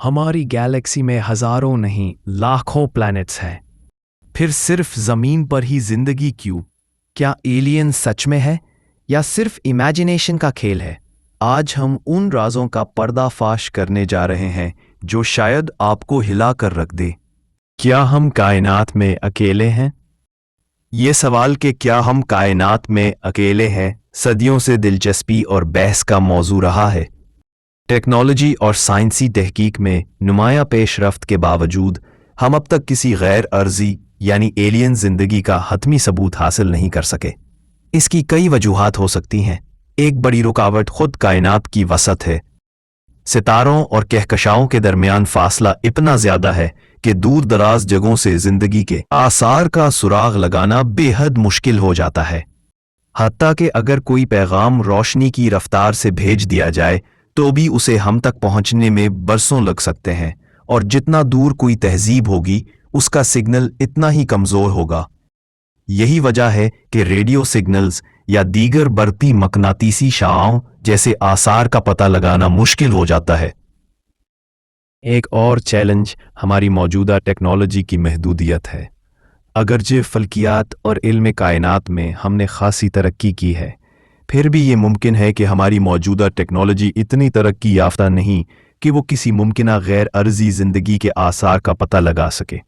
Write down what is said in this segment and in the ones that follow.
हमारी गैलेक्सी में हजारों नहीं लाखों प्लैनेट्स हैं। फिर सिर्फ ज़मीन पर ही जिंदगी क्यों? क्या एलियन सच में है या सिर्फ इमेजिनेशन का खेल है? आज हम उन राजों का पर्दाफाश करने जा रहे हैं जो शायद आपको हिला कर रख दे। क्या हम कायनात में अकेले हैं? ये सवाल कि क्या हम कायनात में अकेले हैं सदियों से दिलचस्पी और बहस का मौजू रहा है। टेक्नोलॉजी और साइंसी तहकीक में नुमाया पेशरफ्त के बावजूद हम अब तक किसी गैर अर्जी यानी एलियन जिंदगी का हतमी सबूत हासिल नहीं कर सके। इसकी कई वजूहात हो सकती हैं। एक बड़ी रुकावट खुद कायनात की वसत है। सितारों और कहकशाओं के दरमियान फासला इतना ज्यादा है कि दूर दराज जगहों से जिंदगी के आसार का सुराग लगाना बेहद मुश्किल हो जाता है। हत्ता कि अगर कोई पैगाम रोशनी की रफ्तार से भेज दिया जाए तो भी उसे हम तक पहुंचने में बरसों लग सकते हैं, और जितना दूर कोई तहजीब होगी उसका सिग्नल इतना ही कमजोर होगा। यही वजह है कि रेडियो सिग्नल्स या दीगर बढ़ती मकनातीसी शाआओं जैसे आसार का पता लगाना मुश्किल हो जाता है। एक और चैलेंज हमारी मौजूदा टेक्नोलॉजी की महदूदियत है। अगरचे फल्कियात और इल्म कायनात में हमने खासी तरक्की की है, फिर भी ये मुमकिन है कि हमारी मौजूदा टेक्नोलॉजी इतनी तरक्की याफ्ता नहीं कि वो किसी मुमकिना गैर अर्जी ज़िंदगी के आसार का पता लगा सके।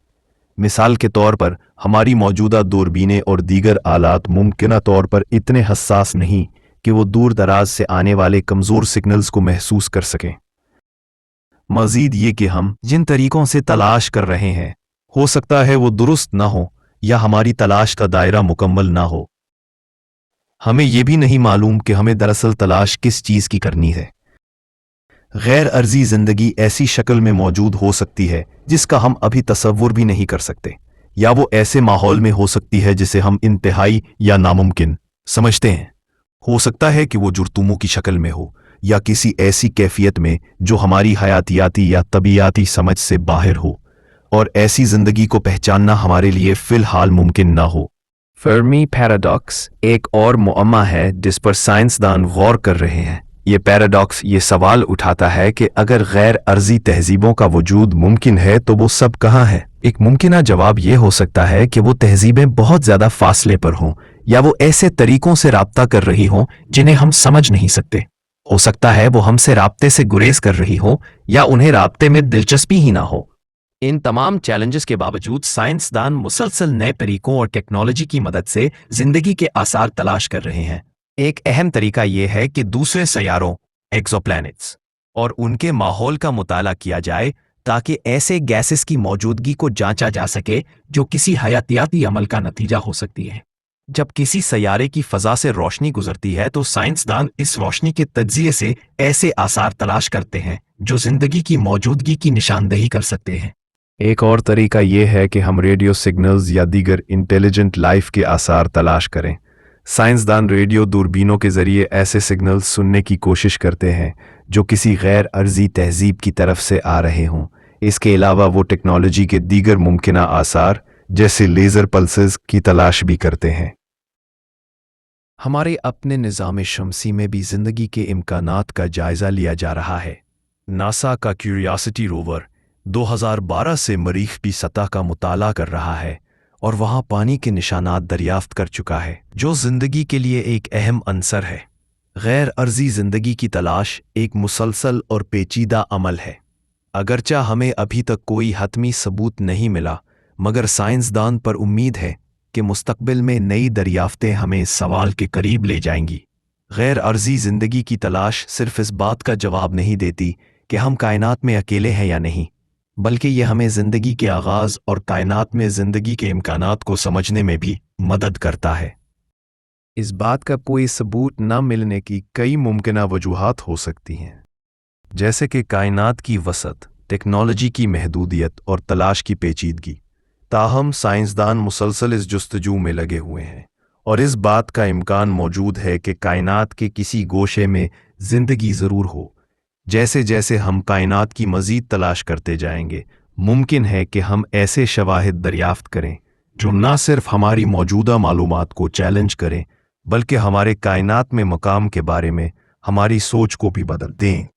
मिसाल के तौर पर हमारी मौजूदा दूरबीनें और दीगर आलात मुमकिना तौर पर इतने हसास नहीं कि वो दूर दराज से आने वाले कमज़ोर सिग्नल्स को महसूस कर सकें। मज़ीद ये कि हम जिन तरीक़ों से तलाश कर रहे हैं हो सकता है वो दुरुस्त ना हो या हमारी तलाश का दायरा मुकम्मल ना हो। हमें यह भी नहीं मालूम कि हमें दरअसल तलाश किस चीज़ की करनी है। गैर अर्जी ज़िंदगी ऐसी शक्ल में मौजूद हो सकती है जिसका हम अभी तसव्वुर भी नहीं कर सकते, या वो ऐसे माहौल में हो सकती है जिसे हम इंतहाई या नामुमकिन समझते हैं। हो सकता है कि वो जुर्तुमों की शक्ल में हो या किसी ऐसी कैफियत में जो हमारी हयातियाती या तबीयाती समझ से बाहर हो, और ऐसी ज़िंदगी को पहचानना हमारे लिए फ़िलहाल मुमकिन ना हो। फर्मी पैराडॉक्स एक और मुअम्मा है जिस पर साइंसदान गौर कर रहे हैं। ये पैराडॉक्स ये सवाल उठाता है कि अगर गैर अर्जी तहजीबों का वजूद मुमकिन है तो वो सब कहाँ है। एक मुमकिना जवाब ये हो सकता है कि वो तहजीबें बहुत ज़्यादा फासले पर हों, या वो ऐसे तरीक़ों से राब्ता कर रही हों जिन्हें हम समझ नहीं सकते। हो सकता है वो हमसे राब्ते से गुरेज कर रही हो या उन्हें राब्ते में दिलचस्पी ही ना हो। इन तमाम चैलेंजेस के बावजूद साइंसदान मुसलसल नए तरीकों और टेक्नोलॉजी की मदद से जिंदगी के आसार तलाश कर रहे हैं। एक अहम तरीका यह है कि दूसरे सैयारों एक्सोप्लैनेट्स और उनके माहौल का मुताला किया जाए ताकि ऐसे गैसेस की मौजूदगी को जांचा जा सके जो किसी हयातियाती अमल का नतीजा हो सकती है। जब किसी सैयारे की फजा से रोशनी गुजरती है तो साइंसदान इस रोशनी के तज्जिए से ऐसे आसार तलाश करते हैं जो जिंदगी की मौजूदगी की निशानदेही कर सकते हैं। एक और तरीका यह है कि हम रेडियो सिग्नल्स या दीगर इंटेलिजेंट लाइफ के आसार तलाश करें। साइंसदान रेडियो दूरबीनों के जरिए ऐसे सिग्नल्स सुनने की कोशिश करते हैं जो किसी गैर अर्जी तहजीब की तरफ से आ रहे हों। इसके अलावा वो टेक्नोलॉजी के दीगर मुमकिना आसार जैसे लेज़र पल्सेस की तलाश भी करते हैं। हमारे अपने निज़ाम शमसी में भी जिंदगी के इम्कानात का जायजा लिया जा रहा है। नासा का क्यूरियोसिटी रोवर 2012 से मरीख की सतह का मुताला कर रहा है और वहां पानी के निशानात दरियाफ्त कर चुका है, जो जिंदगी के लिए एक अहम अंसर है। गैर अर्जी जिंदगी की तलाश एक मुसलसल और पेचीदा अमल है। अगरचा हमें अभी तक कोई हतमी सबूत नहीं मिला, मगर साइंसदान पर उम्मीद है कि मुस्तकबिल में नई दरियाफ्तें हमें इस सवाल के करीब ले जाएंगी। गैर अर्जी जिंदगी की तलाश सिर्फ इस बात का जवाब नहीं देती कि हम कायनात में अकेले हैं या नहीं, बल्कि यह हमें जिंदगी के आगाज और कायनात में जिंदगी के इम्कानात को समझने में भी मदद करता है। इस बात का कोई सबूत न मिलने की कई मुमकिना वजूहात हो सकती हैं, जैसे कि कायनात की वसत, टेक्नोलॉजी की महदूदियत और तलाश की पेचीदगी। ताहम साइंसदान मुसलसल इस जुस्तजू में लगे हुए हैं और इस बात का इम्कान मौजूद है कि कायनात के किसी गोशे में जिंदगी ज़रूर हो। जैसे जैसे हम कायनात की मज़ीद तलाश करते जाएंगे, मुमकिन है कि हम ऐसे शवाहिद दरियाफ्त करें जो न सिर्फ हमारी मौजूदा मालूमात को चैलेंज करें, बल्कि हमारे कायनात में मकाम के बारे में हमारी सोच को भी बदल दें।